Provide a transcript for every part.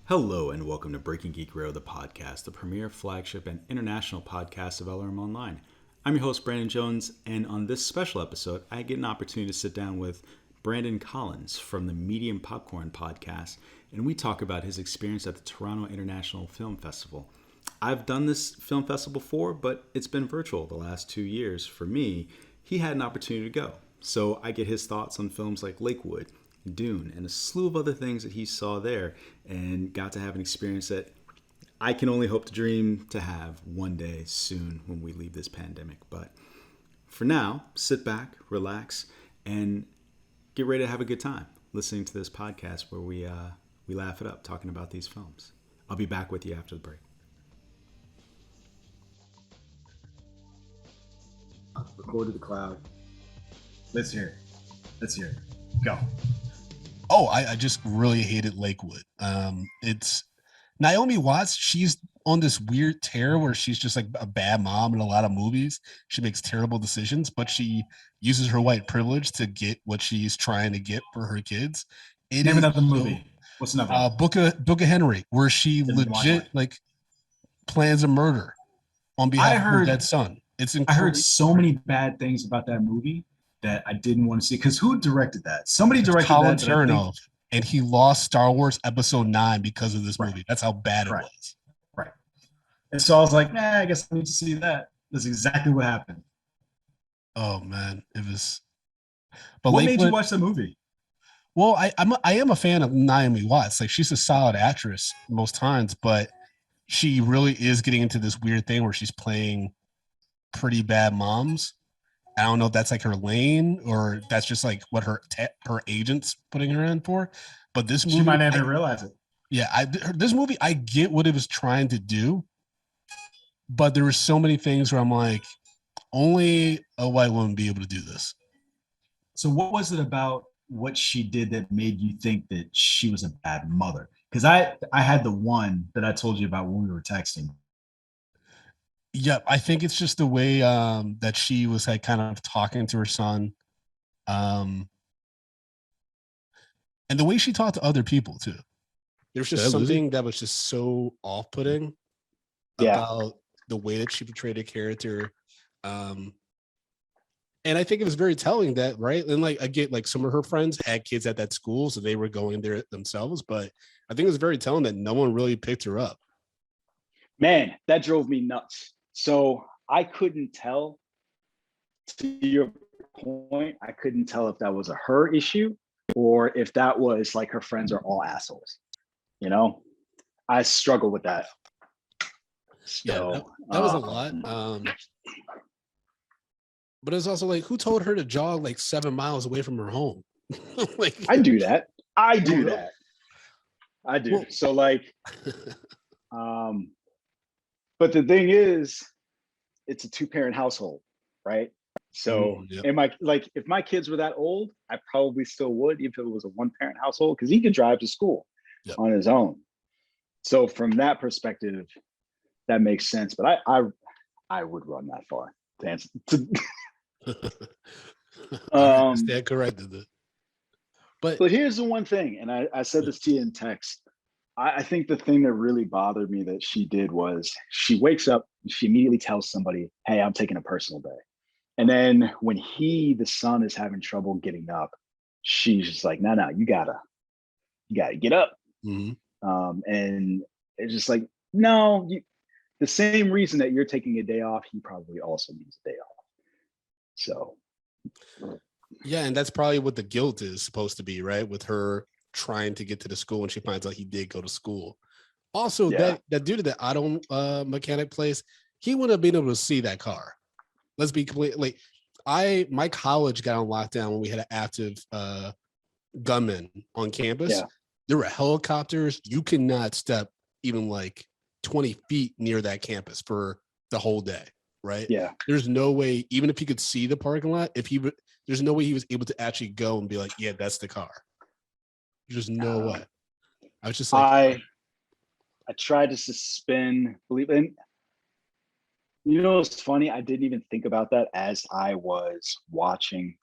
Hello and welcome to Breaking Geek Radio, the podcast, the premier flagship and international podcast of LRM Online. I'm your host, Brandon Jones, and on this special episode, I get an opportunity to sit down with Brandon Collins from the Medium Popcorn podcast, and we talk about his experience at the Toronto International Film Festival. I've done this film festival before, but it's been virtual the last 2 years. For me, he had an opportunity to go, so I get his thoughts on films like Lakewood, Dune, and a slew of other things that he saw there, and got to have an experience that I can only hope to dream to have one day soon when we leave this pandemic. But for now, sit back, relax, and get ready to have a good time listening to this podcast where we laugh it up talking about these films. I'll be back with you after the break. Record to the cloud. Let's hear it. Go. Oh, I just really hated Lakewood. It's Naomi Watts. She's on this weird tear where she's just like a bad mom in a lot of movies. She makes terrible decisions, but she uses her white privilege to get what she's trying to get for her kids. Name another movie. What's another one? Book of Henry, where she legit like plans a murder on behalf of her dead son. It's incredible. I heard so many bad things about that movie that I didn't want to see. Because who directed that? Somebody directed Colin that. Chernow, and he lost Star Wars Episode 9 because of this movie. That's how bad it was. Right. And so I was like, I guess I need to see that. That's exactly what happened. Oh man, it was. But what made you watch the movie? Well, I am a fan of Naomi Watts. Like, she's a solid actress most times, but she really is getting into this weird thing where she's playing pretty bad moms. I don't know if that's like her lane or that's just like what her agent's putting her in for. But this movie, she might not even realize it. Yeah, this movie, I get what it was trying to do, but there were so many things where I'm like, only a white woman be able to do this. So what was it about what she did that made you think that she was a bad mother? Because I had the one that I told you about when we were texting. Yeah, I think it's just the way that she was like kind of talking to her son, and the way she talked to other people too. There's just something that was just so off-putting about the way that she portrayed a character, and I think it was very telling that, right? And like, I get like some of her friends had kids at that school, so they were going there themselves, but I think it was very telling that no one really picked her up. Man, that drove me nuts. So I couldn't tell, to your point, I couldn't tell if that was a her issue or if that was like her friends are all assholes. You know, I struggle with that. So, yeah, that was a lot. But it's also like, who told her to jog like 7 miles away from her home? Like, I do that. I do. Well, so like, but the thing is, it's a 2-parent household, right? So if my kids were that old, I probably still would, even if it was a 1-parent household, because he could drive to school on his own. So from that perspective, that makes sense. But I would run that far to answer. Stand corrected. But here's the one thing, and I said this to you in text. I think the thing that really bothered me that she did was she wakes up and she immediately tells somebody, hey, I'm taking a personal day. And then when the son is having trouble getting up, she's just like, no, you gotta get up. Mm-hmm. And it's just like, no, the same reason that you're taking a day off, he probably also needs a day off. So. Yeah. And that's probably what the guilt is supposed to be, right? With her trying to get to the school when she finds out he did go to school. Also, that dude at the auto mechanic place, he wouldn't have been able to see that car. Let's be clear. Like, my college got on lockdown when we had an active gunman on campus. Yeah. There were helicopters. You cannot step even like 20 feet near that campus for the whole day, right? Yeah. There's no way, even if he could see the parking lot, there's no way he was able to actually go and be like, yeah, that's the car. There's no way. I was just like, I tried to suspend belief. And you know what's funny? I didn't even think about that as I was watching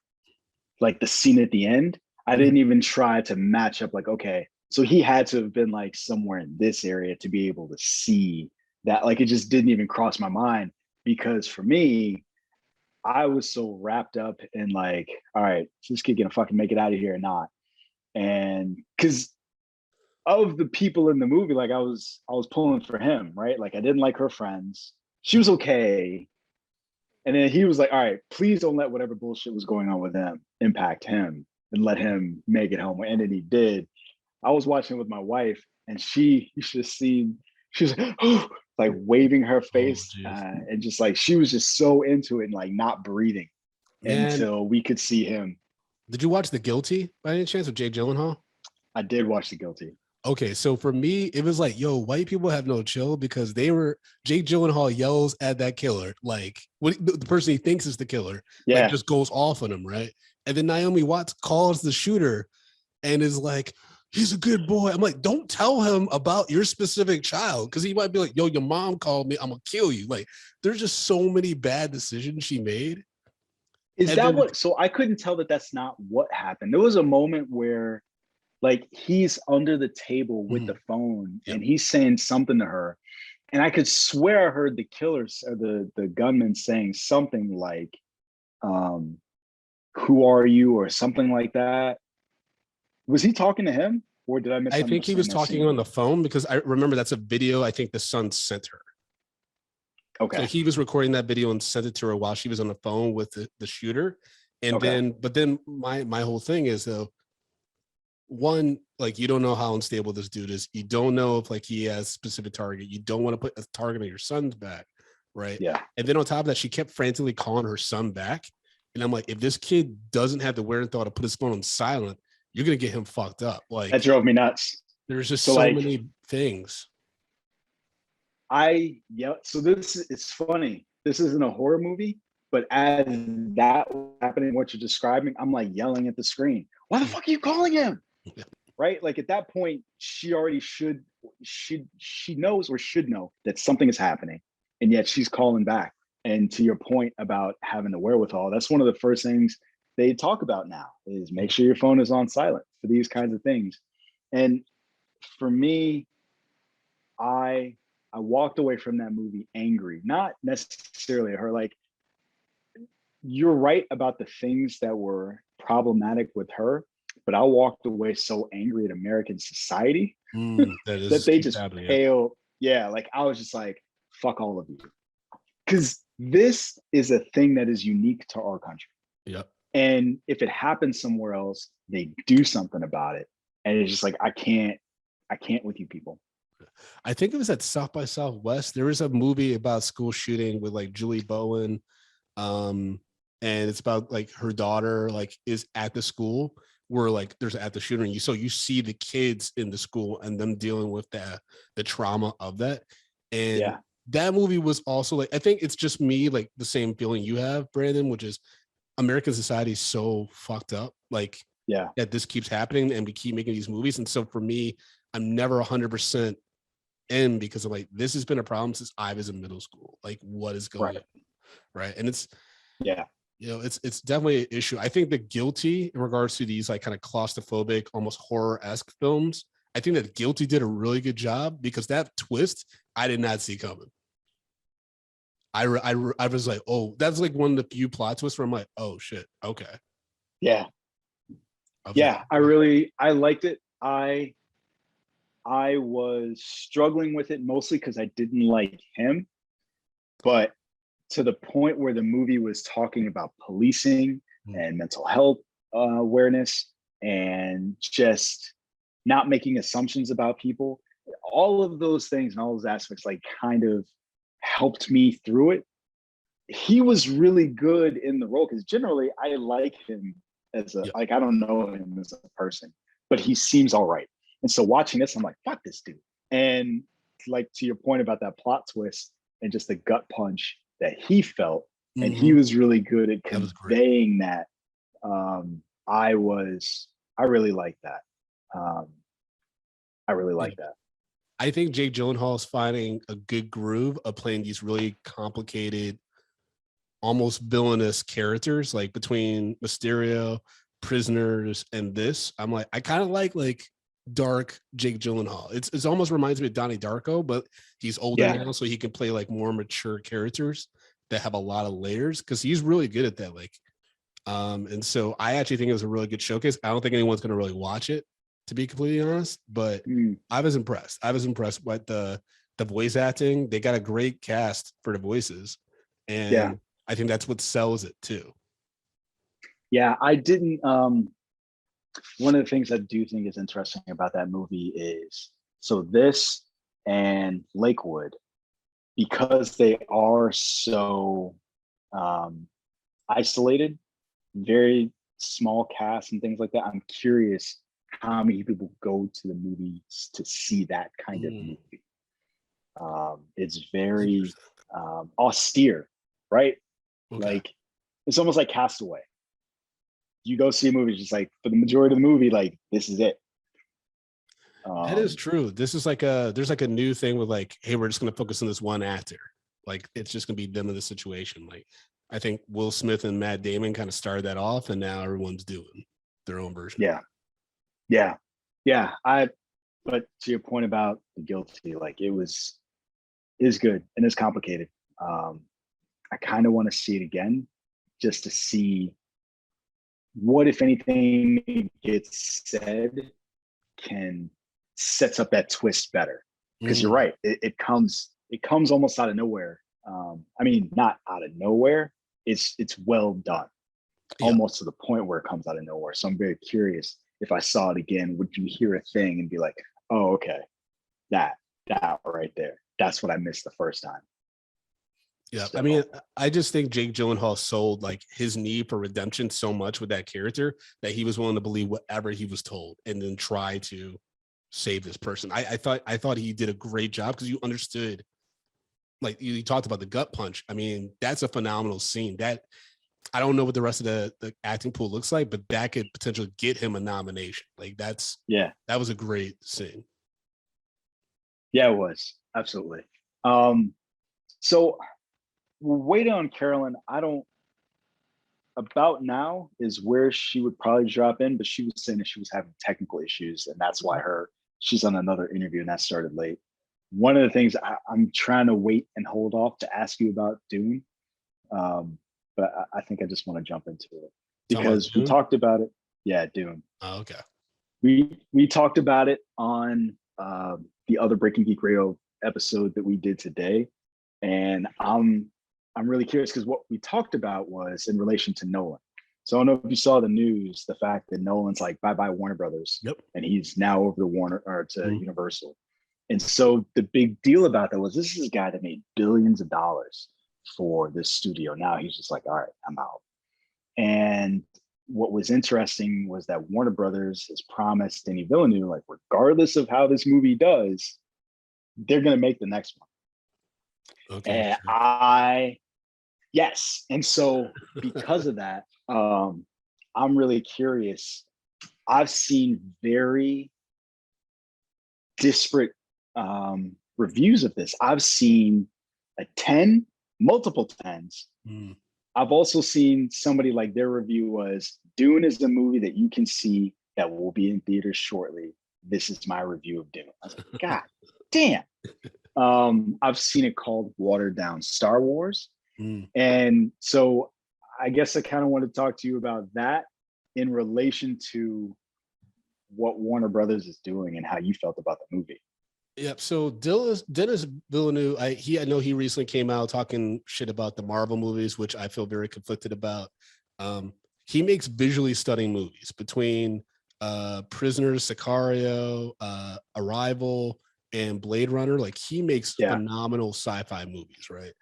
like the scene at the end. I didn't even try to match up like, okay, So he had to have been like somewhere in this area to be able to see that. Like it just didn't even cross my mind, because for me, I was so wrapped up in like, all right, is this kid gonna fucking make it out of here or not? And because of the people in the movie, like I was pulling for him, right? Like I didn't like her friends. She was okay. And then he was like, all right, please don't let whatever bullshit was going on with them impact him and let him make it home. And then he did. I was watching with my wife, and you should have seen, she was like, oh, like waving her face, and just like she was just so into it and like not breathing until we could see him. Did you watch The Guilty by any chance with Jake Gyllenhaal? I did watch The Guilty. Okay, so for me, it was like, yo, white people have no chill, because Jake Gyllenhaal yells at that killer, like the person he thinks is the killer, like, just goes off on him, right? And then Naomi Watts calls the shooter and is like, he's a good boy. I'm like, don't tell him about your specific child, because he might be like, yo, your mom called me, I'm gonna kill you. Like, there's just so many bad decisions she made. So I couldn't tell that that's not what happened. There was a moment where like he's under the table with the phone and he's saying something to her, and I could swear I heard the killers or the gunman saying something like, who are you, or something like that. Was he talking to him, or did I miss? I think he was talking on the phone, because I remember that's a video I think the son sent her. Okay. So he was recording that video and sent it to her while she was on the phone with the shooter. And then my whole thing is, though, one, like, you don't know how unstable this dude is. You don't know if like he has specific target. You don't want to put a target on your son's back, right? Yeah. And then on top of that, she kept frantically calling her son back. And I'm like, if this kid doesn't have the wherewithal to put his phone on silent, you're gonna get him fucked up. Like, that drove me nuts. There's just so many things. So it's funny. This isn't a horror movie, but as that was happening, what you're describing, I'm like yelling at the screen. Why the fuck are you calling him? Right? Like at that point, she already she knows or should know that something is happening, and yet she's calling back. And to your point about having the wherewithal, that's one of the first things they talk about now is make sure your phone is on silent for these kinds of things. And for me, I walked away from that movie angry, not necessarily at her. Like, you're right about the things that were problematic with her, but I walked away so angry at American society that they just pale. Yeah, like I was just like, fuck all of you. Because this is a thing that is unique to our country. Yep. And if it happens somewhere else, they do something about it. And it's just like, I can't with you people. I think it was at South by Southwest. There was a movie about school shooting with like Julie Bowen. And it's about like her daughter like is at the school where like there's at the shooting. You see the kids in the school and them dealing with the trauma of that. And that movie was also like, I think it's just me, like the same feeling you have, Brandon, which is American society is so fucked up. Like, that this keeps happening and we keep making these movies. And so for me, I'm never 100% in, because I'm like, this has been a problem since I was in middle school. Like, what is going on? Right. And it's, it's definitely an issue. I think The Guilty, in regards to these like kind of claustrophobic, almost horror-esque films, I think that Guilty did a really good job, because that twist I did not see coming. I was like, oh, that's like one of the few plot twists where I'm like, oh shit, okay. Yeah. I liked it. I was struggling with it mostly because I didn't like him, but to the point where the movie was talking about policing and mental health awareness and just not making assumptions about people, all of those things and all those aspects like kind of helped me through it. He was really good in the role, because generally I like him as like, I don't know him as a person, but he seems all right. And so watching this, I'm like, fuck this dude. And like, to your point about that plot twist and just the gut punch that he felt, and he was really good at conveying that. I really like that. I really like that. I think Jake Gyllenhaal is finding a good groove of playing these really complicated, almost villainous characters, like between Mysterio, Prisoners, and this. I'm like, I kind of like dark Jake Gyllenhaal. It's almost reminds me of Donnie Darko, but he's older now, so he can play like more mature characters that have a lot of layers, because he's really good at that. Like, and so I actually think it was a really good showcase. I don't think anyone's going to really watch it, to be completely honest, but I was impressed. I was impressed with the voice acting. They got a great cast for the voices, and I think that's what sells it too. Yeah, I didn't. One of the things I do think is interesting about that movie is, so this and Lakewood, because they are so isolated, very small cast and things like that. I'm curious how many people go to the movies to see that kind of movie. It's very austere, right? Okay. Like, it's almost like Castaway. You go see a movie, just like, for the majority of the movie, like, this is it. That is true. This is like there's like a new thing with like, hey, we're just going to focus on this one actor. Like, it's just going to be them in the situation. Like, I think Will Smith and Matt Damon kind of started that off, and now everyone's doing their own version. Yeah. But to your point about the guilty, like, it is good and it's complicated. I kind of want to see it again, just to see what, if anything, gets said sets up that twist better. Because you're right, it comes almost out of nowhere. I mean, not out of nowhere. It's well done, almost to the point where it comes out of nowhere. So I'm very curious, if I saw it again, would you hear a thing and be like, oh, okay, that right there, that's what I missed the first time. Yeah, So, I mean, I just think Jake Gyllenhaal sold like his need for redemption so much with that character that he was willing to believe whatever he was told and then try to save this person. I thought he did a great job, because you understood, like you talked about the gut punch. I mean, that's a phenomenal scene. That, I don't know what the rest of the acting pool looks like, but that could potentially get him a nomination. Like, that was a great scene. Yeah, it was, absolutely. So we're waiting on Carolyn. About now is where she would probably drop in, but she was saying that she was having technical issues, and that's why she's on another interview, and that started late. One of the things I'm trying to wait and hold off to ask you about Dune, but I think I just want to jump into it, because we talked about it. Yeah, Dune. Oh, okay. We talked about it on the other Breaking Geek Radio episode that we did today, and I'm really curious, because what we talked about was in relation to Nolan. So I don't know if you saw the news, the fact that Nolan's like, bye Warner Brothers, and he's now over to Universal. And so the big deal about that was, this is a guy that made billions of dollars for this studio. Now he's just like, all right, I'm out. And what was interesting was that Warner Brothers has promised Denis Villeneuve, like, regardless of how this movie does, they're going to make the next one. Okay. And yes. And so because of that, I'm really curious. I've seen very disparate reviews of this. I've seen a 10, multiple 10s. I've also seen somebody, like, their review was, Dune is a movie that you can see that will be in theaters shortly. This is my review of Dune. I was like, God damn. I've seen it called watered down Star Wars. And so I guess I kind of want to talk to you about that in relation to what Warner Brothers is doing and how you felt about the movie. Yep. So Denis Villeneuve, I know he recently came out talking shit about the Marvel movies, which I feel very conflicted about. He makes visually stunning movies, between Prisoners, Sicario, Arrival, and Blade Runner. Like, he makes phenomenal sci-fi movies, right?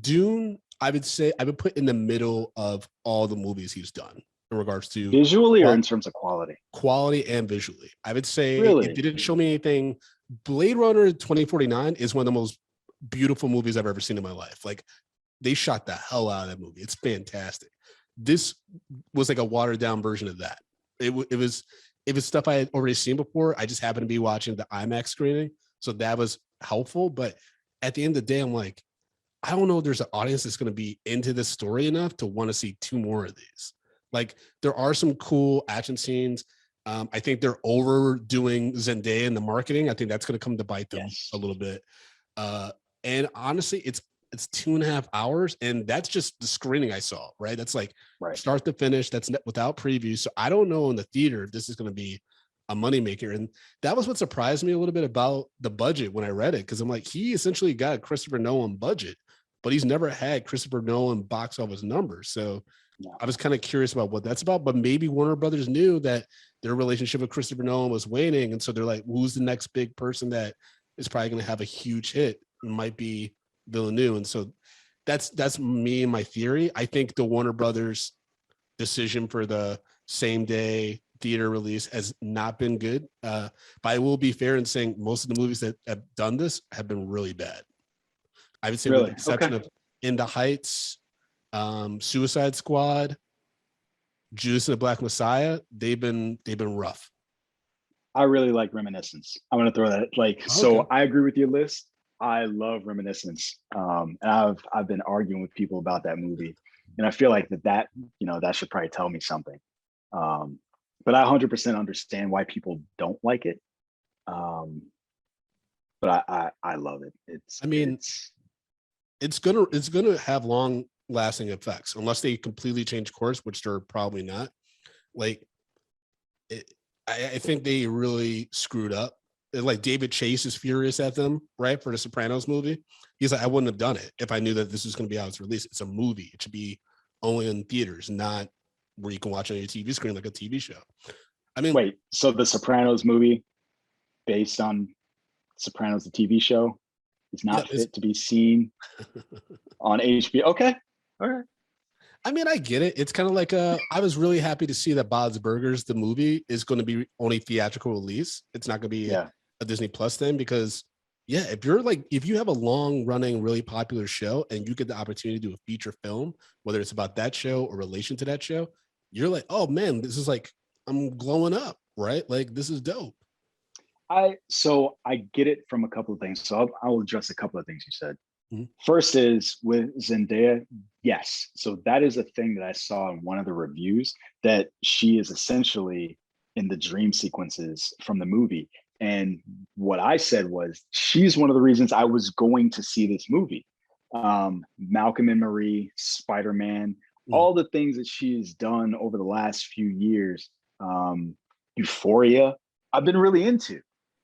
Dune, I would say I would put in the middle of all the movies he's done in regards to visually, or in terms of quality and visually. I would say, really? It didn't show me anything. Blade Runner 2049 is one of the most beautiful movies I've ever seen in my life. Like, they shot the hell out of that movie. It's fantastic. This was like a watered down version of that. It was stuff I had already seen before. I just happened to be watching the IMAX screening, so that was helpful. But at the end of the day, I'm like, I don't know if there's an audience that's going to be into this story enough to want to see 2 more of these. Like, there are some cool action scenes. I think they're overdoing Zendaya in the marketing. I think that's going to come to bite them a little bit. And honestly, it's 2.5 hours, and that's just the screening I saw, right? That's like start to finish. That's without preview. So I don't know in the theater if this is going to be a moneymaker. And that was what surprised me a little bit about the budget when I read it, because I'm like, he essentially got a Christopher Nolan budget, but he's never had Christopher Nolan box office numbers. So I was kind of curious about what that's about, but maybe Warner Brothers knew that their relationship with Christopher Nolan was waning. And so they're like, who's the next big person that is probably going to have a huge hit? It might be Villeneuve. And so that's me and my theory. I think the Warner Brothers decision for the same day theater release has not been good. But I will be fair in saying most of the movies that have done this have been really bad. I would say with the exception of In the Heights, Suicide Squad, Judas and the Black Messiah, they've been rough. I really like Reminiscence. I'm gonna throw that so I agree with your list. I love Reminiscence. And I've been arguing with people about that movie. And I feel like that should probably tell me something. But I 100% understand why people don't like it. But I love it. It's gonna have long lasting effects unless they completely change course, which they're probably not. I think they really screwed up. Like David Chase is furious at them, right, for the Sopranos movie. He's like, I wouldn't have done it if I knew that this was going to be how it's released. It's a movie. It should be only in theaters, not where you can watch on your TV screen like a TV show. I mean, wait, so the Sopranos movie based on Sopranos, the TV show, is not fit to be seen on HBO. Okay. All right. I mean, I get it. It's kind of like I was really happy to see that Bob's Burgers, the movie, is going to be only theatrical release. It's not going to be a Disney Plus thing because, if you have a long running, really popular show and you get the opportunity to do a feature film, whether it's about that show or relation to that show, you're like, oh man, this is like, I'm glowing up, right? Like, this is dope. So I get it from a couple of things. So I'll address a couple of things you said. Mm-hmm. First is with Zendaya. Yes. So that is a thing that I saw in one of the reviews, that she is essentially in the dream sequences from the movie. And what I said was, she's one of the reasons I was going to see this movie. Malcolm and Marie, Spider-Man, all the things that she has done over the last few years, Euphoria, I've been really into.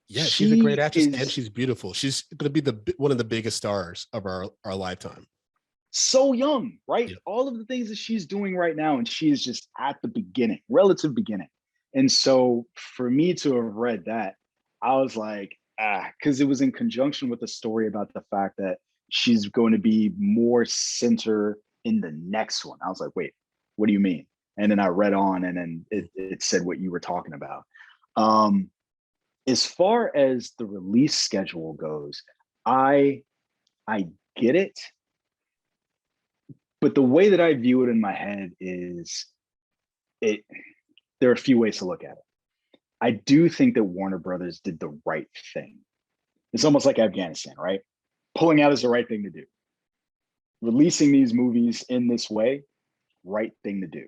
Yeah, she's a great actress and she's beautiful. She's going to be one of the biggest stars of our lifetime. So young, right? Yep. All of the things that she's doing right now, and she is just at the beginning, relative beginning. And so for me to have read that, I was like, because it was in conjunction with the story about the fact that she's going to be more center in the next one. I was like, wait, what do you mean? And then I read on, and then it said what you were talking about. As far as the release schedule goes, I get it. But the way that I view it in my head is there are a few ways to look at it. I do think that Warner Brothers did the right thing. It's almost like Afghanistan, right? Pulling out is the right thing to do. Releasing these movies in this way, right thing to do.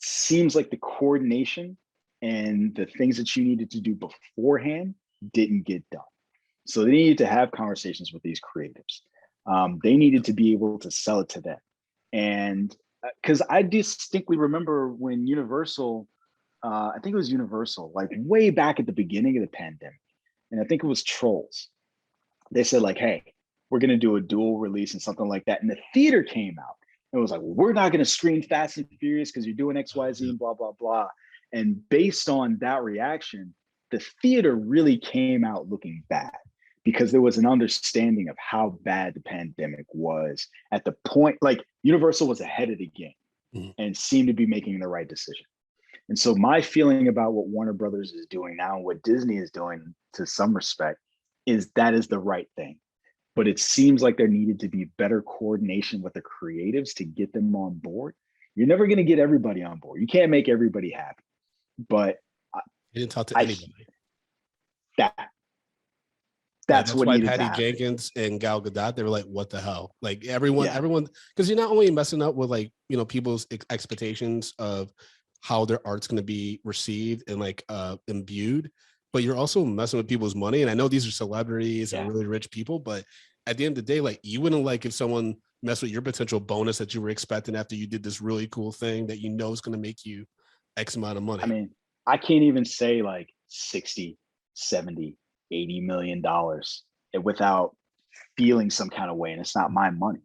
Seems like the coordination and the things that you needed to do beforehand didn't get done. So they needed to have conversations with these creatives. They needed to be able to sell it to them. And because I distinctly remember when Universal, I think it was Universal, like way back at the beginning of the pandemic, and I think it was Trolls. They said like, hey, we're going to do a dual release and something like that. And the theater came out and was like, well, we're not going to screen Fast and Furious because you're doing X, Y, Z and blah, blah, blah. And based on that reaction, the theater really came out looking bad because there was an understanding of how bad the pandemic was at the point. Like Universal was ahead of the game and seemed to be making the right decision. And so my feeling about what Warner Brothers is doing now and what Disney is doing to some respect is that is the right thing. But it seems like there needed to be better coordination with the creatives to get them on board. You're never going to get everybody on board. You can't make everybody happy. But you didn't talk to anybody. That's what why needed Patty to happen. Jenkins and Gal Gadot, they were like, what the hell? Like everyone, because you're not only messing up with like, people's expectations of how their art's going to be received and like imbued, but you're also messing with people's money. And I know these are celebrities and really rich people, but at the end of the day, like you wouldn't like if someone messed with your potential bonus that you were expecting after you did this really cool thing that you know is going to make you X amount of money. I mean, I can't even say like 60, 70, 80 million dollars without feeling some kind of way, and it's not my money.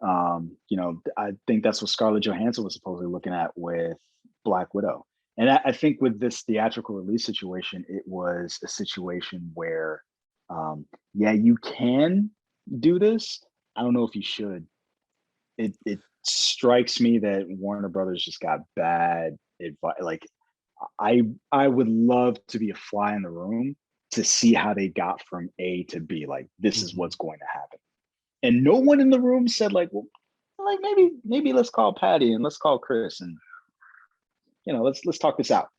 You know, I think that's what Scarlett Johansson was supposedly looking at with Black Widow. And I think with this theatrical release situation, it was a situation where, yeah, you can do this. I don't know if you should. It strikes me that Warner Brothers just got bad advice. Like, I would love to be a fly in the room to see how they got from A to B. Like, this is what's going to happen. And no one in the room said like, well, like maybe let's call Patty and let's call Chris and, you know, let's talk this out.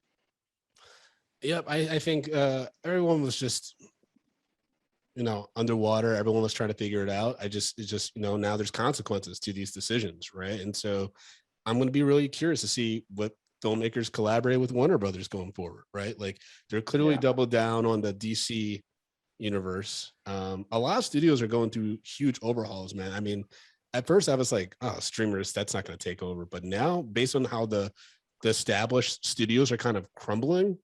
Yep, I think everyone was just, you know, underwater. Everyone was trying to figure it out. It's just, you know, now there's consequences to these decisions, right? And so I'm going to be really curious to see what filmmakers collaborate with Warner Brothers going forward, right? Like they're clearly doubled down on the DC universe. A lot of studios are going through huge overhauls, man. I mean, at first I was like, oh, streamers, that's not going to take over. But now, based on how the established studios are kind of crumbling,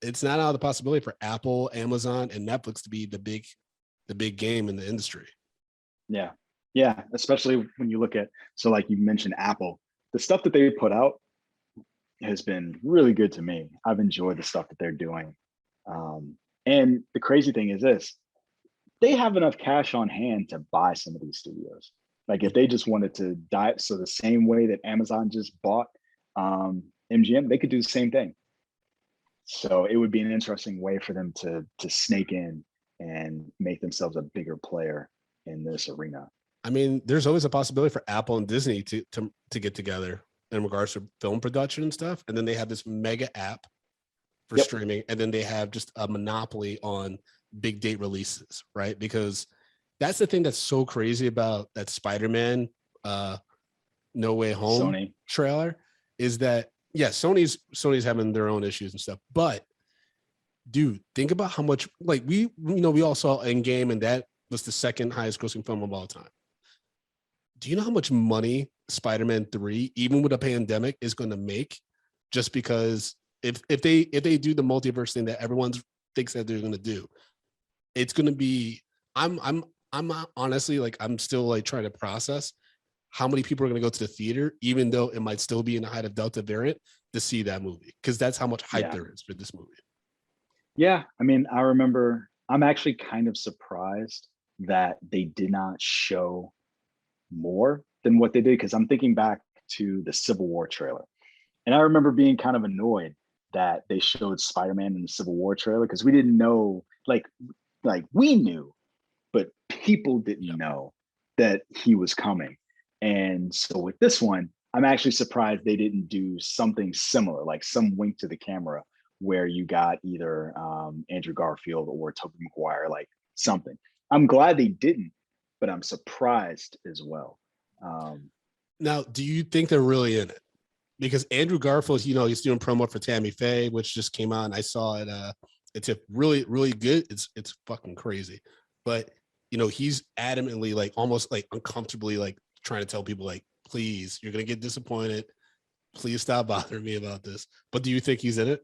it's not out of the possibility for Apple, Amazon, and Netflix to be the big game in the industry. Yeah, especially when you look at, so like you mentioned Apple, the stuff that they put out has been really good to me. I've enjoyed the stuff that they're doing. And the crazy thing is this, they have enough cash on hand to buy some of these studios. Like if they just wanted to dive, so the same way that Amazon just bought MGM, they could do the same thing. So it would be an interesting way for them to snake in and make themselves a bigger player in this arena. I mean, there's always a possibility for Apple and Disney to get together in regards to film production and stuff. And then they have this mega app for streaming, and then they have just a monopoly on big date releases, right? Because that's the thing that's so crazy about that Spider-Man No Way Home trailer is that, yeah, Sony's having their own issues and stuff, but dude, think about how much, like we all saw Endgame, and that was the second highest grossing film of all time. Do you know how much money Spider-Man 3, even with a pandemic, is going to make just because if they do the multiverse thing that everyone thinks that they're going to do, it's going to be, I'm honestly, like, I'm still like trying to process how many people are going to go to the theater, even though it might still be in the height of Delta variant, to see that movie, because that's how much hype there is for this movie. Yeah, I mean, I remember, I'm actually kind of surprised that they did not show more than what they did, because I'm thinking back to the Civil War trailer, and I remember being kind of annoyed that they showed Spider-Man in the Civil War trailer, because we didn't know, like we knew, but people didn't know that he was coming. And so with this one, I'm actually surprised they didn't do something similar, like some wink to the camera where you got either Andrew Garfield or Tobey Maguire, like something. I'm glad they didn't, but I'm surprised as well. Now, do you think they're really in it? Because Andrew Garfield, he's doing promo for Tammy Faye, which just came out, and I saw it. It's really, really good. It's fucking crazy. But, he's adamantly, like, almost like uncomfortably, like, trying to tell people, like, please, you're going to get disappointed. Please stop bothering me about this. But do you think he's in it?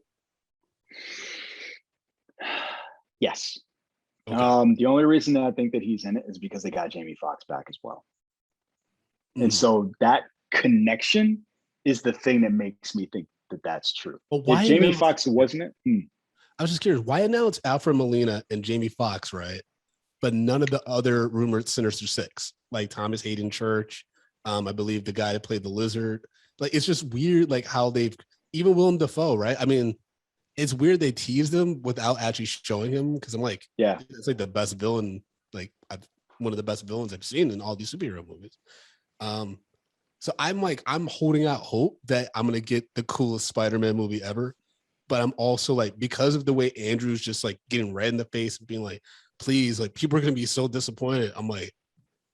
Yes. Okay. The only reason that I think that he's in it is because they got Jamie Foxx back as well. And so that connection is the thing that makes me think that that's true. But why if Jamie Foxx wasn't it? I was just curious, why announce Alfred Molina and Jamie Foxx, right? But none of the other rumored Sinister Six, like Thomas Hayden Church, I believe the guy that played the Lizard. Like, it's just weird, like how they've, even Willem Dafoe, right? I mean, it's weird they teased him without actually showing him, because I'm like, yeah, it's like the best villain, like one of the best villains I've seen in all these superhero movies. So I'm holding out hope that I'm gonna get the coolest Spider-Man movie ever, but I'm also like, because of the way Andrew's just like getting red in the face and being like, please, like, people are gonna be so disappointed. I'm like,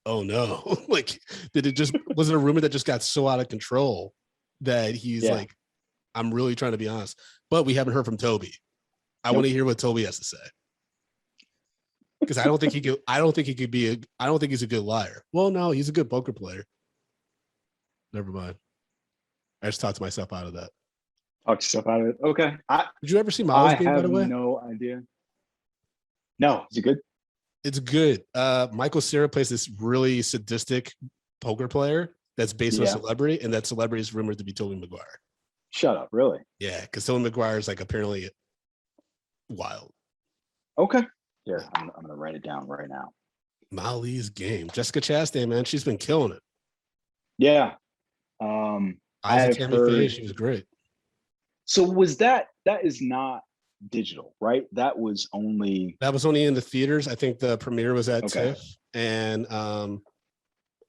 oh no, like, was it a rumor that just got so out of control that he's like I'm really trying to be honest. But we haven't heard from Toby. I want to hear what Toby has to say. Because I don't think he's a good liar. Well, no, he's a good poker player. Never mind. I just talked myself out of that. Talk yourself out of it. Okay. Did you ever see Miles' Game, by the way? No idea. No, is it good? It's good. Michael Cera plays this really sadistic poker player that's based on a celebrity, and that celebrity is rumored to be Tobey Maguire. Shut up, really? Yeah, because Tobey Maguire is like apparently wild. Okay. Here, I'm gonna write it down right now. Miles' Game. Jessica Chastain, man, she's been killing it. Yeah. Isaac Tammy she was great. So was that is not digital, right? That was only in the theaters. I think the premiere was at TIFF, and I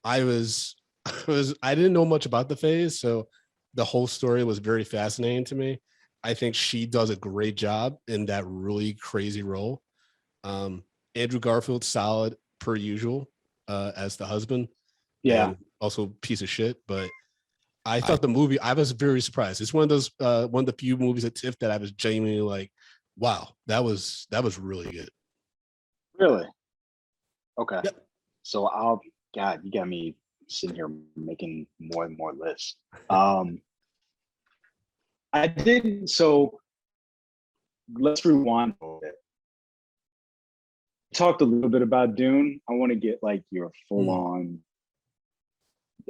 didn't know much about the phase, so the whole story was very fascinating to me. I think she does a great job in that really crazy role. Andrew Garfield, solid per usual, as the husband. Yeah. Also piece of shit, but I thought the movie, I was very surprised. It's one of those one of the few movies at TIFF that I was genuinely like, wow, that was really good. Really? Okay. Yep. So God, you got me sitting here making more and more lists. I did, so let's rewind a little bit. Talked a little bit about Dune. I want to get like your full on,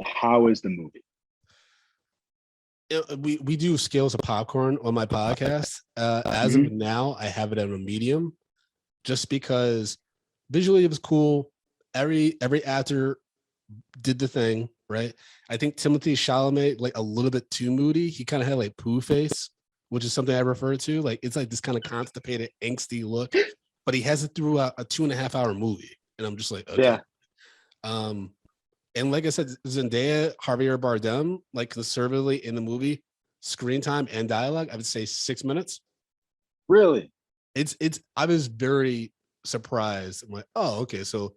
how is the movie? We do scales of popcorn on my podcast. As of now, I have it at a medium, just because visually it was cool. Every actor did the thing, right? I think Timothée Chalamet, like a little bit too moody. He kind of had like poo face, which is something I refer to. Like it's like this kind of constipated, angsty look, but he has it through a 2.5 hour movie, and I'm just like, okay. Yeah. And like I said, Zendaya, Javier Bardem, like conservatively in the movie, screen time and dialogue, I would say 6 minutes. Really? I was very surprised. I'm like, oh, okay. So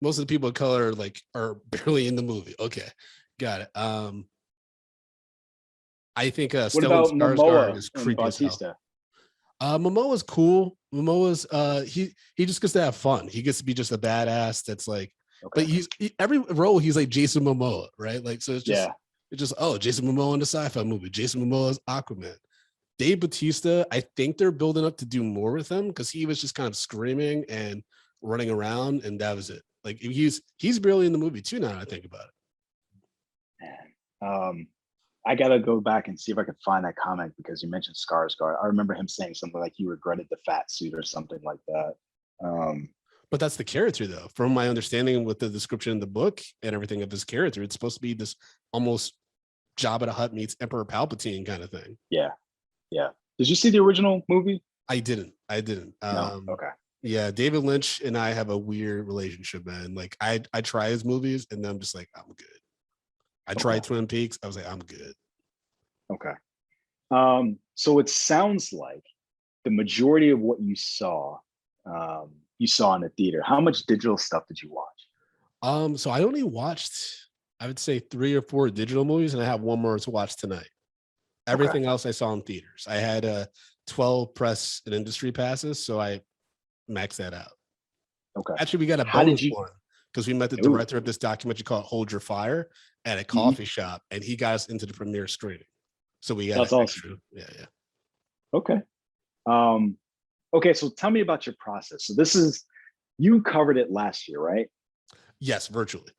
most of the people of color like are barely in the movie. Okay, got it. I think Stellan Skarsgård is creepy as hell. Momoa's cool. Momoa's he just gets to have fun. He gets to be just a badass that's like, but every role he's like Jason Momoa, right? Like, so it's just Jason Momoa in the sci-fi movie. Jason Momoa is Aquaman. Dave Bautista, I think they're building up to do more with him because he was just kind of screaming and running around, and that was it. Like he's barely in the movie too now. I think about it. Man, I gotta go back and see if I can find that comment because you mentioned Skarsgård. I remember him saying something like he regretted the fat suit or something like that. But that's the character, though. From my understanding with the description in the book and everything of this character, it's supposed to be this almost Jabba the Hutt meets Emperor Palpatine kind of thing. Yeah. Did you see the original movie? I didn't. No. Okay. Yeah, David Lynch and I have a weird relationship, man. Like I try his movies and then I'm just like, I'm good. I tried Twin Peaks. I was like, I'm good. Okay. So it sounds like the majority of what you saw in the theater. How much digital stuff did you watch? So I only watched, I would say 3 or 4 digital movies, and I have one more to watch tonight. Everything else I saw in theaters. I had 12 press and industry passes, so I maxed that out. Okay. Actually, we got a bonus one because we met the director of this documentary called Hold Your Fire at a coffee shop, and he got us into the premiere screening. So we got that's awesome. Yeah. Okay. Okay, so tell me about your process. So you covered it last year, right? Yes, virtually.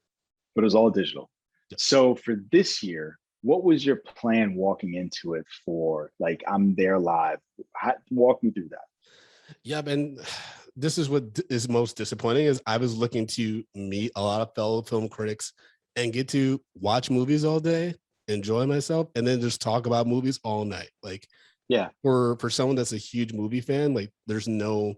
But it was all digital. Yep. So for this year, what was your plan walking into it for, like, I'm there live? Walk me through that. Yeah, man, this is what is most disappointing is I was looking to meet a lot of fellow film critics and get to watch movies all day, enjoy myself, and then just talk about movies all night. Like, yeah, for someone that's a huge movie fan, like there's no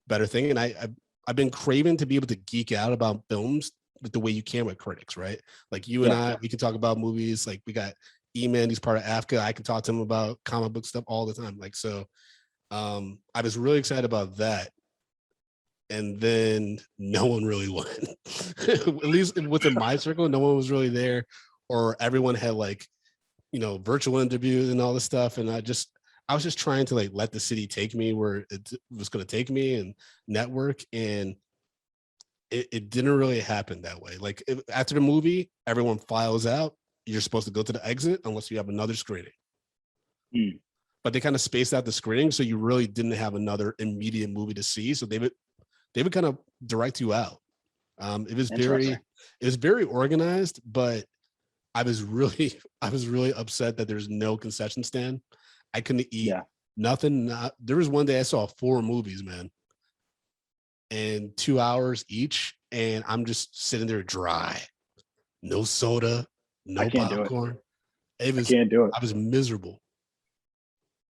better thing. And I've been craving to be able to geek out about films the way you can with critics, right? Like you and I, we can talk about movies. Like we got E-Man, he's part of AFCA. I can talk to him about comic book stuff all the time. Like, so I was really excited about that. And then no one really went. At least within my circle, no one was really there, or everyone had like virtual interviews and all this stuff. And I was just trying to like let the city take me where it was going to take me and network. And it didn't really happen that way. Like after the movie, everyone files out. You're supposed to go to the exit unless you have another screening. But they kind of spaced out the screening, so you really didn't have another immediate movie to see. So they would kind of direct you out. It was very organized, but I was really upset that there's no concession stand. I couldn't eat nothing. There was one day I saw 4 movies, man, and 2 hours each, and I'm just sitting there dry, no soda, no popcorn. I can't do it. I was miserable.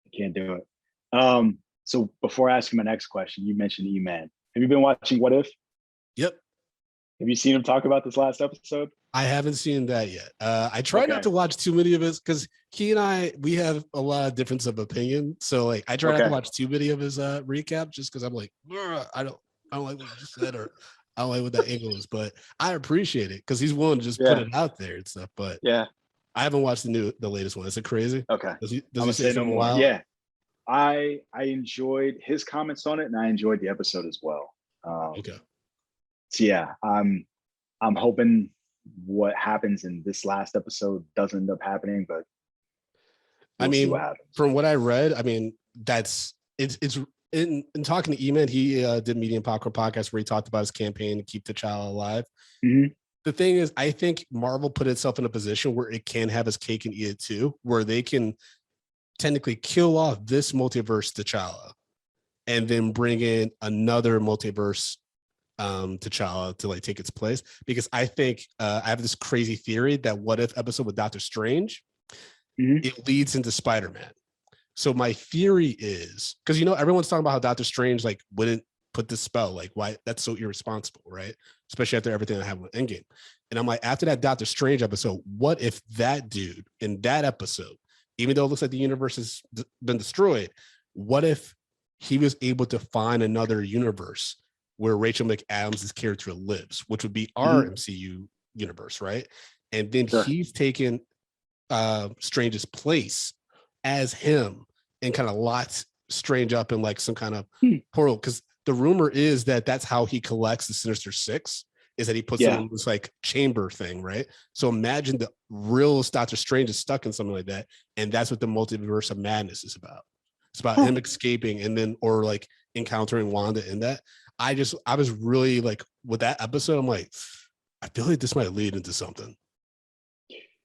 I can't do it. So before asking my next question, you mentioned E-Man. Have you been watching What If? Yep. Have you seen him talk about this last episode? I haven't seen that yet. I try not to watch too many of his because he and we have a lot of difference of opinion. So like I try not to watch too many of his recap just because I'm like, I don't like what you just said, or I don't like what that angle is. But I appreciate it because he's willing to just put it out there and stuff. But I haven't watched the latest one. Is it crazy? Okay. Does he say no more? Yeah. I enjoyed his comments on it, and I enjoyed the episode as well. So yeah, I'm hoping what happens in this last episode doesn't end up happening, but we'll see what happens. From what I read, it's in talking to E-Man, he did Medium Popcorn podcast where he talked about his campaign to keep the child alive. The thing is, I think Marvel put itself in a position where it can have its cake and eat it too, where they can technically kill off this multiverse T'Challa and then bring in another multiverse T'Challa to like take its place. Because I think I have this crazy theory that What If episode with Doctor Strange, it leads into Spider-Man. So my theory is, because everyone's talking about how Doctor Strange like wouldn't put this spell, like why that's so irresponsible, right? Especially after everything that happened with Endgame. And I'm like, after that Doctor Strange episode, what if that dude in that episode, even though it looks like the universe has been destroyed, what if he was able to find another universe where Rachel McAdams' character lives, which would be our MCU universe, right? And then he's taken Strange's place as him and kind of locked Strange up in like some kind of portal. Because the rumor is that that's how he collects the Sinister Six, is that he puts it in this like chamber thing, right? So imagine the real Doctor Strange is stuck in something like that, and that's what the multiverse of madness is about. It's about him escaping and then or like encountering Wanda in that. I was really like with that episode, I'm like, I feel like this might lead into something.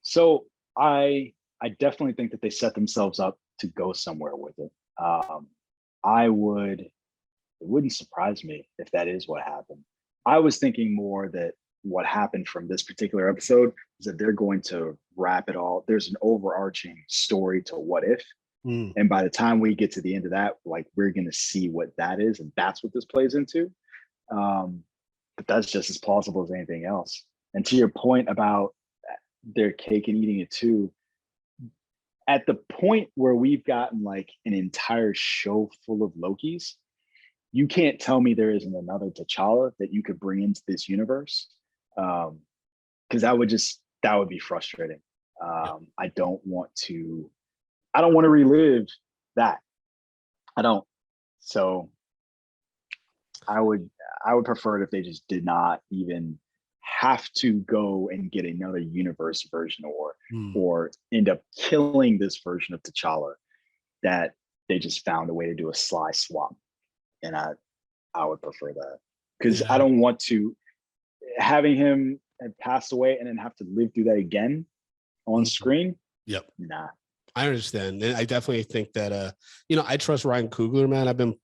So I definitely think that they set themselves up to go somewhere with it. It wouldn't surprise me if that is what happened. I was thinking more that what happened from this particular episode is that they're going to wrap it all. There's an overarching story to What If. And by the time we get to the end of that, like we're going to see what that is. And that's what this plays into. But that's just as plausible as anything else. And to your point about their cake and eating it too, at the point where we've gotten like an entire show full of Lokis, you can't tell me there isn't another T'Challa that you could bring into this universe. Because that would be frustrating. I don't want to relive that. I don't. So I would prefer it if they just did not even have to go and get another universe version or end up killing this version of T'Challa, that they just found a way to do a sly swap. And I would prefer that, because I don't want to having him have passed away and then have to live through that again on screen. Yep. Nah. I understand. And I definitely think that, I trust Ryan Coogler, man. I've been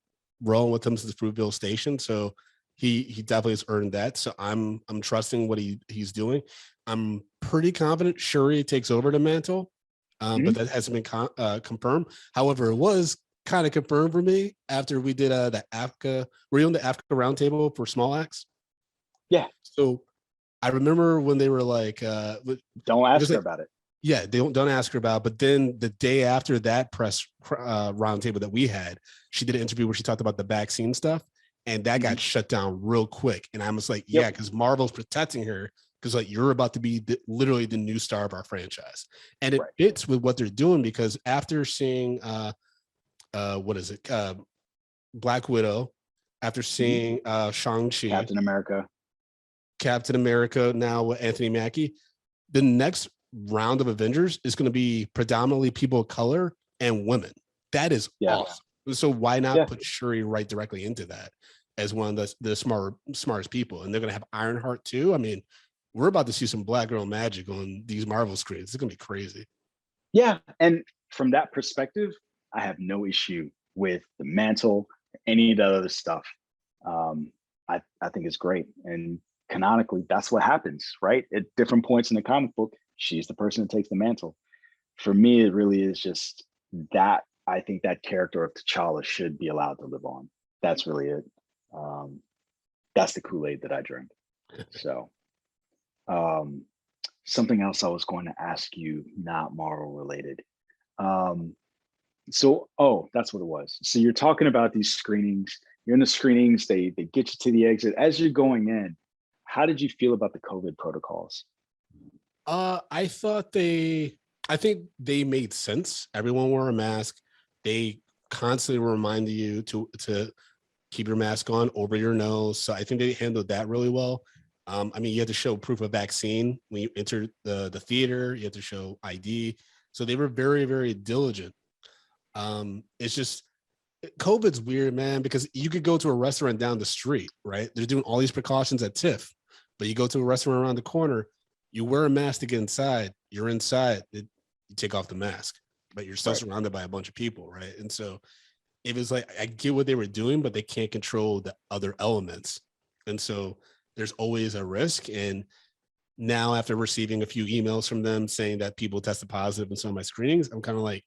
rolling with him since Fruitvale Station. So he definitely has earned that. So I'm trusting what he's doing. I'm pretty confident Shuri takes over the mantle, but that hasn't been confirmed. However, it was kind of confirmed for me after we did the Africa, were you on the Africa roundtable for Small Axe? Yeah. So I remember when they were like, don't ask her about it. Yeah, they don't ask her about it. But then the day after that press roundtable that we had, she did an interview where she talked about the vaccine stuff, and that got shut down real quick. And I was like, yeah, because Marvel's protecting her because like you're about to be literally the new star of our franchise, and it Right. fits with what they're doing because after seeing what is it, Black Widow, after seeing Shang-Chi, Captain America now with Anthony Mackie, the next round of Avengers is going to be predominantly people of color and women. That is awesome. So why not put Shuri right directly into that as one of the smartest people? And they're going to have Ironheart too. I mean, we're about to see some Black girl magic on these Marvel screens. It's going to be crazy. Yeah, and from that perspective, I have no issue with the mantle, any of the other stuff. I think it's great, and canonically, that's what happens, right? At different points in the comic book, she's the person that takes the mantle. For me, it really is just that. I think that character of T'Challa should be allowed to live on. That's really it. That's the Kool-Aid that I drink. So, something else I was going to ask you, not Marvel related. That's what it was. So you're talking about these screenings. You're in the screenings. They get you to the exit. As you're going in, how did you feel about the COVID protocols? I think they made sense. Everyone wore a mask. They constantly reminded you to keep your mask on over your nose. So I think they handled that really well. I mean, you had to show proof of vaccine when you enter the theater. You had to show ID. So they were very, very diligent. It's just COVID's weird, man, because you could go to a restaurant down the street, right? They're doing all these precautions at TIFF, but you go to a restaurant around the corner, you wear a mask to get inside. You're inside, you take off the mask, but you're still surrounded by a bunch of people, right? And so it was like, I get what they were doing, but they can't control the other elements. And so there's always a risk. And now after receiving a few emails from them saying that people tested positive in some of my screenings, I'm kind of like,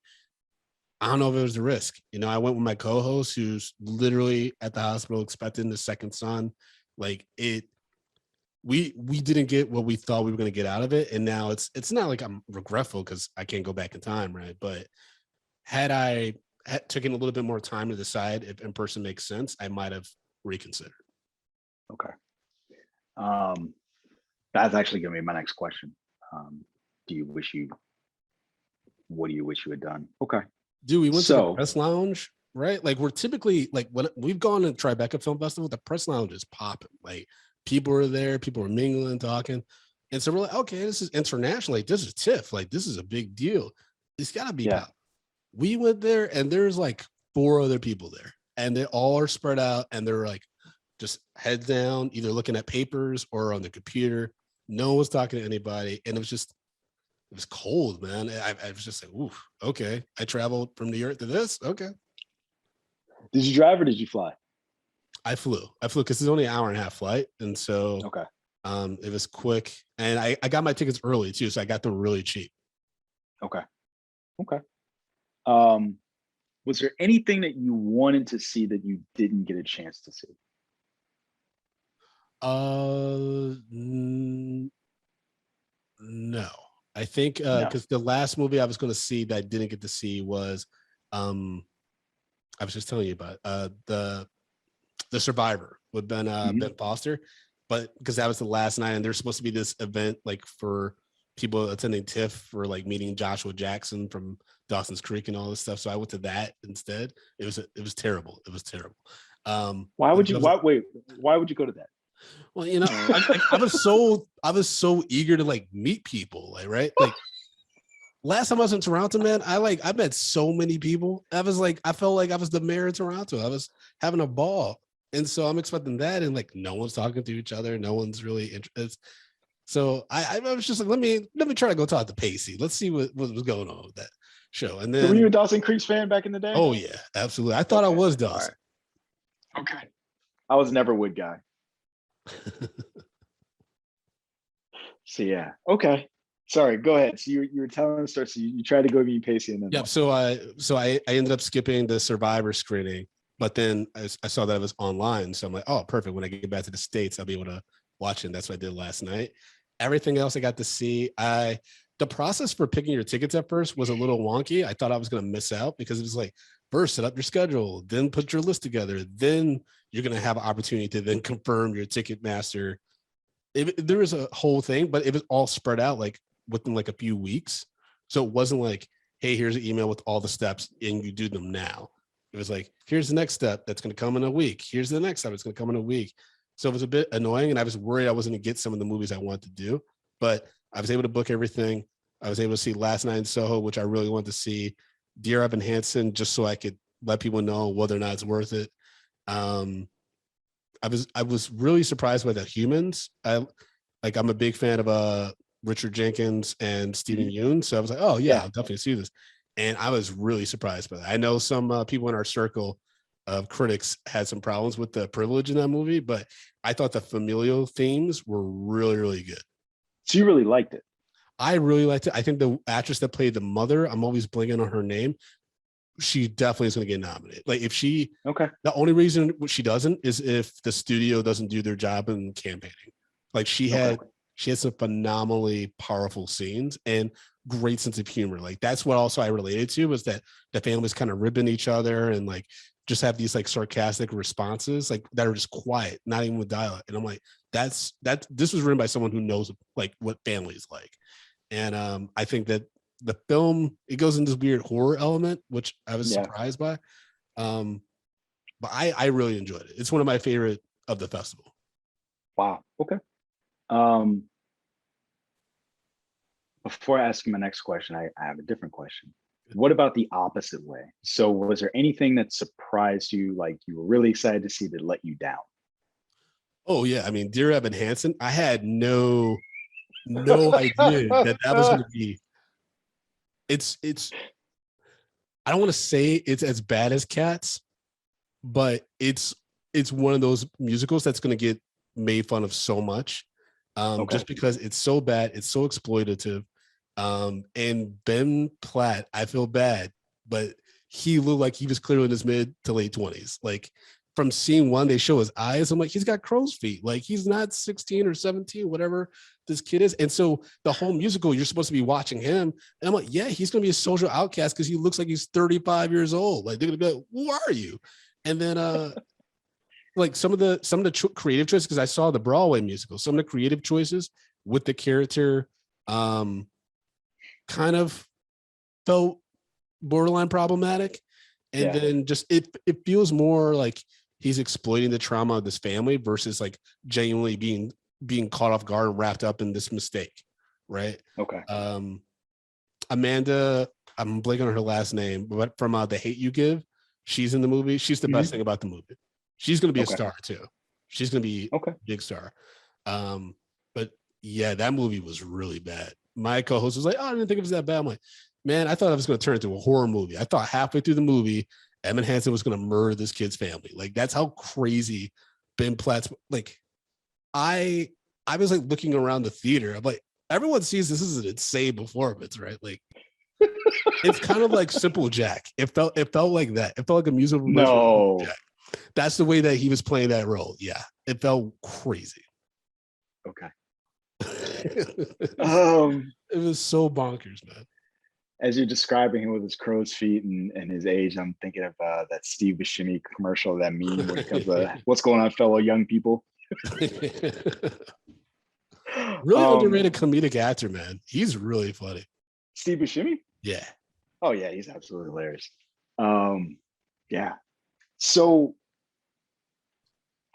I don't know if it was the risk. You know, I went with my co-host who's literally at the hospital expecting the second son. Like we didn't get what we thought we were going to get out of it. And now it's not like I'm regretful because I can't go back in time, right? But had I taken a little bit more time to decide if in person makes sense, I might have reconsidered. Okay. That's actually going to be my next question. What do you wish you had done? Okay. Dude, we went to the press lounge, right? Like we're typically like when we've gone to Tribeca Film Festival, the press lounge is popping. Like people are there, people are mingling, talking. And so we're like, okay, this is international. Like this is TIFF. Like this is a big deal. It's gotta be pop. We went there and there's like 4 other people there and they all are spread out and they're like just heads down, either looking at papers or on the computer. No one was talking to anybody. And it was cold, man. I was just like, ooh, okay. I traveled from New York to this. Okay. Did you drive or did you fly? I flew because it's only an hour and a half flight. And so it was quick. And I got my tickets early too. So I got them really cheap. Okay. Was there anything that you wanted to see that you didn't get a chance to see? No. I think because the last movie I was going to see that I didn't get to see was I was just telling you about the Survivor with Ben Foster, but because that was the last night and there's supposed to be this event like for people attending TIFF for like meeting Joshua Jackson from Dawson's Creek and all this stuff. So I went to that instead. It was terrible. It was terrible. Why would you go to that? Well, you know, I was so eager to like meet people, like right, like last time I was in Toronto, man, I met so many people. I felt like I was the mayor of Toronto. I was having a ball, and so I'm expecting that, and like no one's talking to each other, no one's really interested. So I was just like, let me try to go talk to Pacey. Let's see what was going on with that show. And then, were you a Dawson Creek's fan back in the day? Oh yeah, absolutely. I thought I was Dawson. Right. Okay, I was never Wood guy. So yeah, okay. Sorry, go ahead. So you were telling the story. So you tried to go meet Pacey, and then So I ended up skipping the Survivor screening, but then I saw that it was online. So I'm like, oh, perfect. When I get back to the States, I'll be able to watch it. And that's what I did last night. Everything else I got to see. The process for picking your tickets at first was a little wonky. I thought I was going to miss out because it was like, first set up your schedule, then put your list together, then you're going to have an opportunity to then confirm your Ticketmaster there was a whole thing, but it was all spread out like within like a few weeks. So it wasn't like, hey, here's an email with all the steps and you do them now. It was like, here's the next step that's going to come in a week. Here's the next step that's going to come in a week. So it was a bit annoying, and I was worried I wasn't going to get some of the movies I wanted to do, but I was able to book everything. I was able to see Last Night in Soho, which I really wanted to see, Dear Evan Hansen, just so I could let people know whether or not it's worth it. I was really surprised by the Humans. I'm a big fan of Richard Jenkins and Stephen Yeun, so I was like, oh yeah, I'll definitely see this. And I was really surprised by that. I know some people in our circle of critics had some problems with the privilege in that movie, but I thought the familial themes were really, really good. So you really liked it? I really liked it. I think the actress that played the mother, I'm always blanking on her name, she definitely is going to get nominated. Like if she, the only reason she doesn't is if the studio doesn't do their job in campaigning. Like she had some phenomenally powerful scenes and great sense of humor. Like that's what also I related to, was that the families kind of ribbing each other and like just have these like sarcastic responses, like that are just quiet, not even with dialogue. And I'm like, this was written by someone who knows like what family is like. And I think that the film, it goes into this weird horror element, which I was surprised by. But I really enjoyed it. It's one of my favorite of the festival. Wow. Okay. Before I ask you my next question, I have a different question. What about the opposite way? So was there anything that surprised you, like you were really excited to see, that let you down? Oh yeah. I mean, Dear Evan Hansen, I had no idea that was going to be, it's I don't want to say it's as bad as Cats, but it's one of those musicals that's going to get made fun of so much, just because it's so bad, it's so exploitative. And Ben Platt, I feel bad, but he looked like he was clearly in his mid to late 20s. Like from scene one, they show his eyes. I'm like, he's got crow's feet. Like he's not 16 or 17, whatever this kid is. And so the whole musical, you're supposed to be watching him. And I'm like, yeah, he's going to be a social outcast because he looks like he's 35 years old. Like they're going to be like, who are you? And then, like some of the creative choices, because I saw the Broadway musical, some of the creative choices with the character, kind of felt borderline problematic. And then just it feels more like he's exploiting the trauma of this family versus like genuinely being caught off guard and wrapped up in this mistake, right? Amanda, I'm blanking on her last name, but from The Hate U Give, she's in the movie. She's the best thing about the movie. She's going to be a star too. She's going to be a big star. But yeah, that movie was really bad. My co-host was like, oh, I didn't think it was that bad. I'm like, man, I thought it was going to turn into a horror movie. I thought halfway through the movie, Evan Hansen was going to murder this kid's family. Like that's how crazy Ben Platt's, like, I was like looking around the theater. I'm like, everyone sees this is an insane performance, right? Like it's kind of like Simple Jack. It felt like that. It felt like a musical. No, Jack. That's the way that he was playing that role. Yeah, it felt crazy. Okay. It was so bonkers, man. As you're describing him with his crow's feet and his age, I'm thinking of that Steve Buscemi commercial, that meme when it comes to what's going on, fellow young people. Really underrated comedic actor, man. He's really funny. Steve Buscemi? Yeah. Oh yeah, he's absolutely hilarious. Yeah. So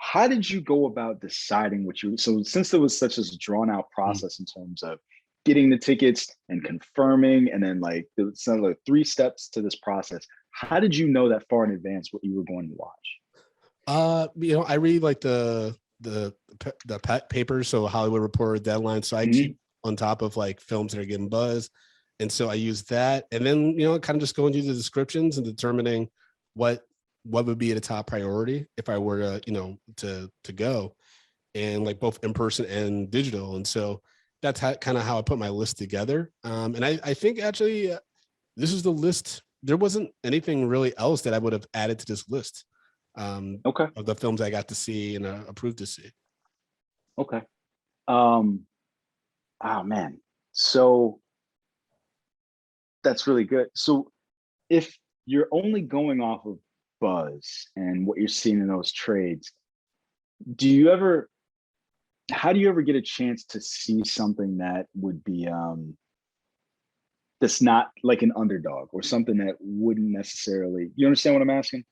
how did you go about deciding what you, so since there was such a drawn out process in terms of getting the tickets and confirming, and then like some like 3 steps to this process, how did you know that far in advance what you were going to watch? I read like the papers, so Hollywood Reporter, Deadline, so I keep on top of like films that are getting buzz, and so I use that, and then kind of just going through the descriptions and determining what would be at a top priority if I were to go, and like both in person and digital. And so that's kind of how I put my list together. And I think actually this is the list. There wasn't anything really else that I would have added to this list of the films I got to see and approved to see. Okay. Oh man. So that's really good. So if you're only going off of buzz and what you're seeing in those trades, do you ever how do you ever get a chance to see something that would be that's not like an underdog or something that wouldn't necessarily, you understand what I'm asking?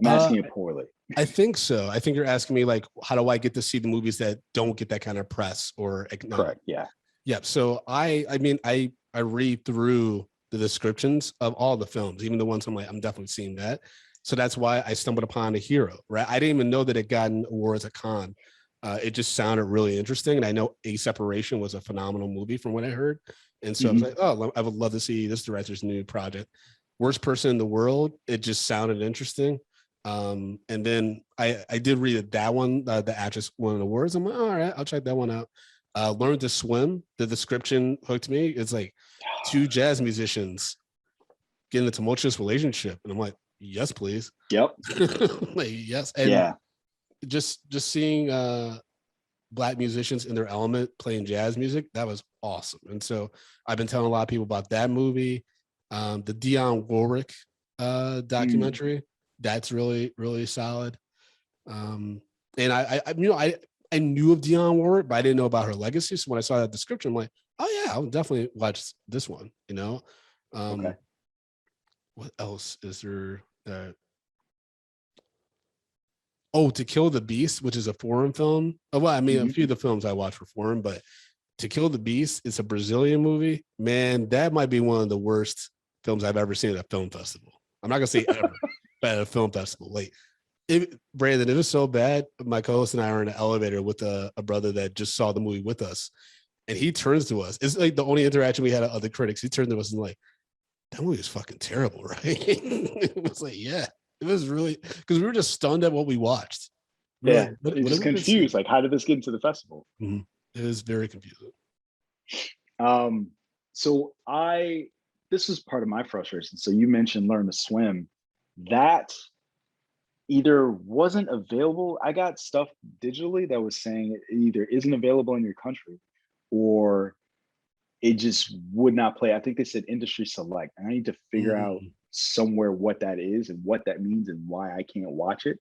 I'm asking it poorly. I think so. I think you're asking me like, how do I get to see the movies that don't get that kind of press or Correct. Yeah. Yeah. So I mean, I read through the descriptions of all the films, even the ones I'm like, I'm definitely seeing that. So that's why I stumbled upon A Hero, right? I didn't even know that it got an awards at Cannes. It just sounded really interesting. And I know A Separation was a phenomenal movie from what I heard. And so I was like, oh, I would love to see this director's new project. Worst Person in the World. It just sounded interesting. And then I did read that one, the actress won an awards. I'm like, all right, I'll check that one out. Learn to Swim. The description hooked me. It's like two jazz musicians getting a tumultuous relationship. And I'm like, yes, please. Yep. Like, yes. And yeah. Just seeing Black musicians in their element playing jazz music, that was awesome. And so I've been telling a lot of people about that movie. The Dionne Warwick documentary, that's really, really solid. And I knew of Dionne Warwick, but I didn't know about her legacy. So when I saw that description, I'm like, oh yeah, I'll definitely watch this one, you know? Okay. What else is there? To Kill the Beast, which is a foreign film. Well, I mean, a few of the films I watch were foreign, but To Kill the Beast, it's a Brazilian movie. Man, that might be one of the worst films I've ever seen at a film festival. I'm not gonna say ever, but at a film festival. Like, Brandon, it was so bad. My co-host and I are in an elevator with a brother that just saw the movie with us, and he turns to us. It's like the only interaction we had with other critics. He turned to us and like, that movie is fucking terrible, right? It was like, yeah. It was really, because we were just stunned at what we watched. Yeah, what just confused. Like, how did this get into the festival? Mm-hmm. It was very confusing. So this was part of my frustration. So you mentioned Learn to Swim. That either wasn't available. I got stuff digitally that was saying it either isn't available in your country or it just would not play. I think they said industry select, and I need to figure out somewhere what that is and what that means and why I can't watch it.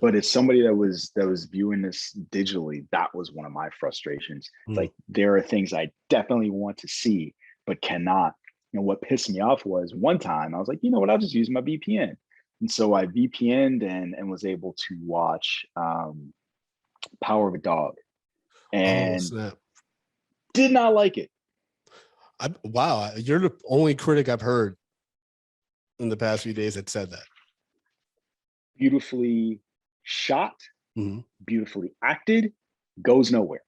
But as somebody that was viewing this digitally, that was one of my frustrations. Like, there are things I definitely want to see but cannot. And what pissed me off was one time I was like, you know what, I'll just use my VPN. And so I VPN'd and was able to watch Power of a Dog, and did not like it. Wow, you're the only critic I've heard in the past few days that said that. Beautifully shot, beautifully acted, goes nowhere.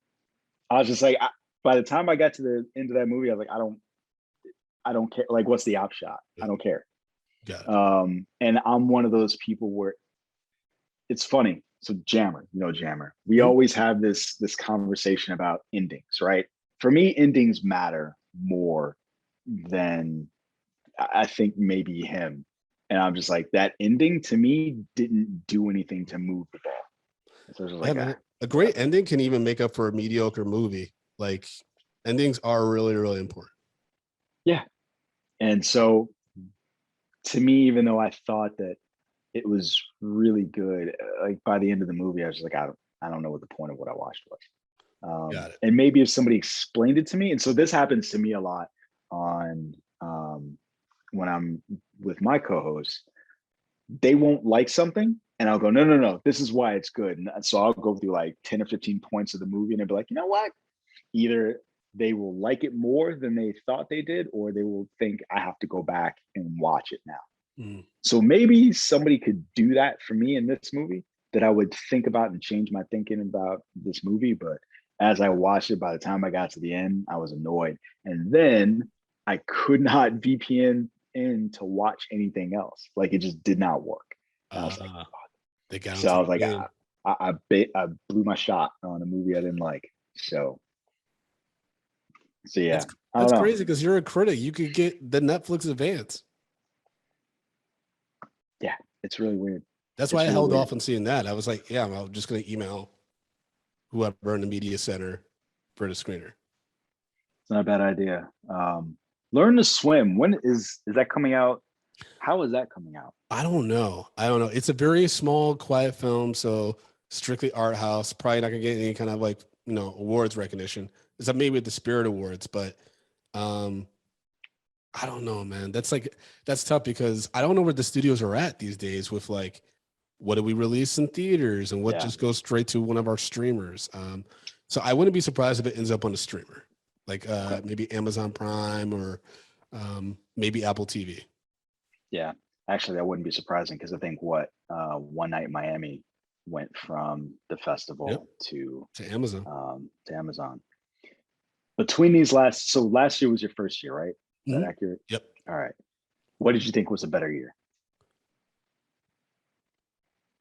I was just like, by the time I got to the end of that movie, I was like, I don't care. Like, what's the upshot? I don't care. And I'm one of those people where it's funny. So Jammer, Jammer. We always have this conversation about endings, right? For me, endings matter more than I think maybe him. And I'm just like, that ending to me didn't do anything to move the ball. So like, a great ending can even make up for a mediocre movie. Like, endings are really, really important. Yeah. And so to me, even though I thought that it was really good, like by the end of the movie, I was just like, I don't know what the point of what I watched was. And maybe if somebody explained it to me, and so this happens to me a lot on when I'm with my co-hosts, they won't like something and I'll go, no, this is why it's good. And so I'll go through like 10 or 15 points of the movie and they'll be like, you know what? Either they will like it more than they thought they did, or they will think I have to go back and watch it now. So maybe somebody could do that for me in this movie, that I would think about and change my thinking about this movie. But as I watched it, by the time I got to the end, I was annoyed. And then I could not VPN in to watch anything else. Like, it just did not work. I was like, so I was like, I blew my shot on a movie I didn't like. So yeah, that's crazy because you're a critic. You could get the Netflix advance. Yeah, it's really weird. That's why I held off on seeing that. I was like, yeah, I'm just going to email whoever in the media center for the screener. It's not a bad idea. Learn to Swim. When is that coming out? How is that coming out? I don't know. It's a very small, quiet film, so strictly art house. Probably not gonna get any kind of like awards recognition. It's like maybe at the Spirit Awards, but I don't know, man. That's tough because I don't know where the studios are at these days with like, what do we release in theaters and what just goes straight to one of our streamers. So I wouldn't be surprised if it ends up on a streamer, like maybe Amazon Prime or maybe Apple TV. Yeah, actually, that wouldn't be surprising because I think One Night in Miami went from the festival to Amazon. To Amazon. Between these last year was your first year, right? Is that accurate? Yep. All right. What did you think was a better year?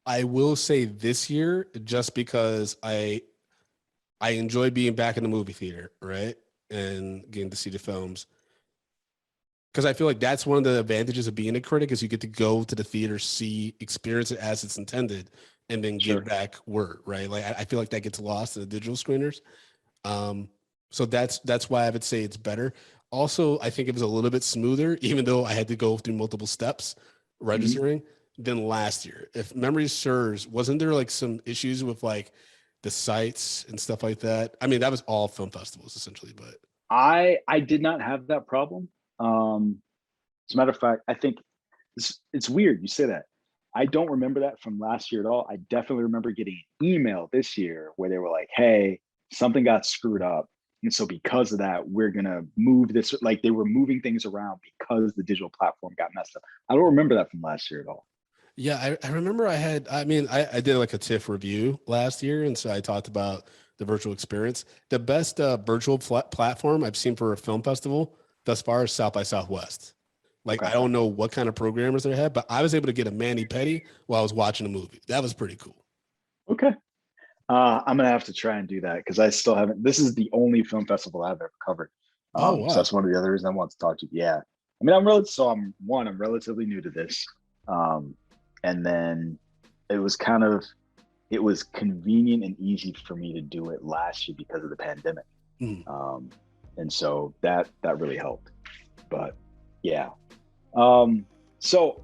I will say this year, just because I enjoy being back in the movie theater, right? And getting to see the films. Because I feel like that's one of the advantages of being a critic is you get to go to the theater, experience it as it's intended, and then give back word, right? Like I feel like that gets lost in the digital screeners. So that's why I would say it's better. Also, I think it was a little bit smoother, even though I had to go through multiple steps registering than last year. If memory serves, wasn't there like some issues with like the sites and stuff like that? I mean, that was all film festivals essentially, but I did not have that problem. As a matter of fact, I think it's weird you say that. I don't remember that from last year at all. I definitely remember getting an email this year where they were like, hey, something got screwed up. And so because of that, we're going to move this, like they were moving things around because the digital platform got messed up. I don't remember that from last year at all. Yeah, I remember I did like a TIFF review last year. And so I talked about the virtual experience. The best virtual platform I've seen for a film festival thus far is South by Southwest. Like, I don't know what kind of programmers they had, but I was able to get a mani-pedi while I was watching a movie. That was pretty cool. Okay. I'm going to have to try and do that because I still haven't. This is the only film festival I've ever covered. Wow. So that's one of the other reasons I want to talk to you. Yeah. I mean, I'm relatively new to this. And then it was convenient and easy for me to do it last year because of the pandemic. And so that really helped. But yeah. So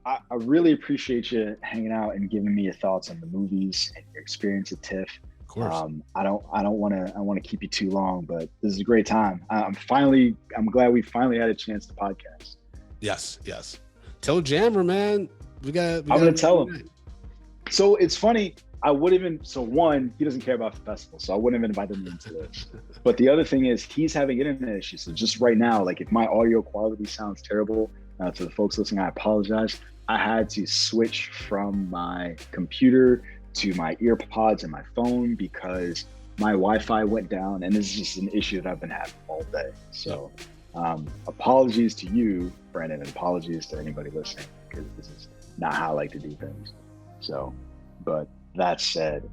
I really appreciate you hanging out and giving me your thoughts on the movies and your experience at TIFF. Of course. I want to keep you too long, but this is a great time. I'm glad we finally had a chance to podcast. Yes. Tell Jammer, man. I'm gonna tell him. So it's funny. One, he doesn't care about the festival, so I wouldn't have invited him into this. But the other thing is he's having internet issues. So just right now, like if my audio quality sounds terrible, to the folks listening, I apologize. I had to switch from my computer to my earpods and my phone because my Wi-Fi went down, and this is just an issue that I've been having all day. So apologies to you, Brandon, and apologies to anybody listening, because this is not how I like to do things. So, but that said,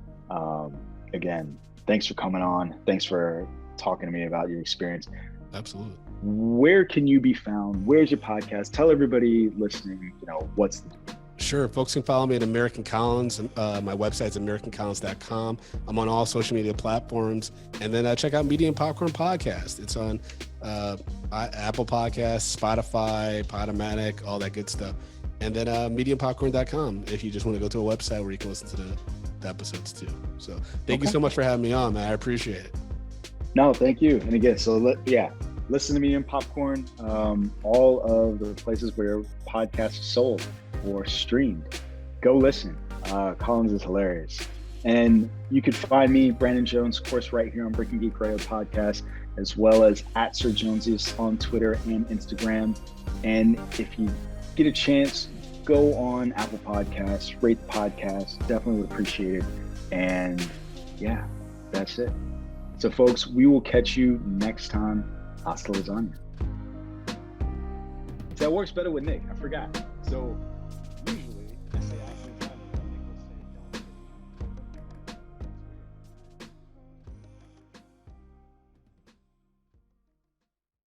again, thanks for coming on. Thanks for talking to me about your experience. Absolutely. Where can you be found? Where's your podcast? Tell everybody listening, what's the... Sure. Folks can follow me at American Collins. My website's americancollins.com. I'm on all social media platforms. And then check out Media and Popcorn Podcast. It's on Apple Podcasts, Spotify, Podomatic, all that good stuff. And then mediaandpopcorn.com if you just want to go to a website where you can listen to the episodes too. So thank you so much for having me on, man. I appreciate it. No, thank you. And again, listen to Media and Popcorn, all of the places where podcasts are sold or streamed. Go listen. Collins is hilarious. And you could find me, Brandon Jones, of course, right here on Breaking Geek Radio Podcast, as well as at Sir Jonesy on Twitter and Instagram. And if you get a chance, go on Apple Podcasts, rate the podcast. Definitely would appreciate it. And yeah, that's it. So folks, we will catch you next time. Hasta lasagna. That works better with Nick. I forgot. So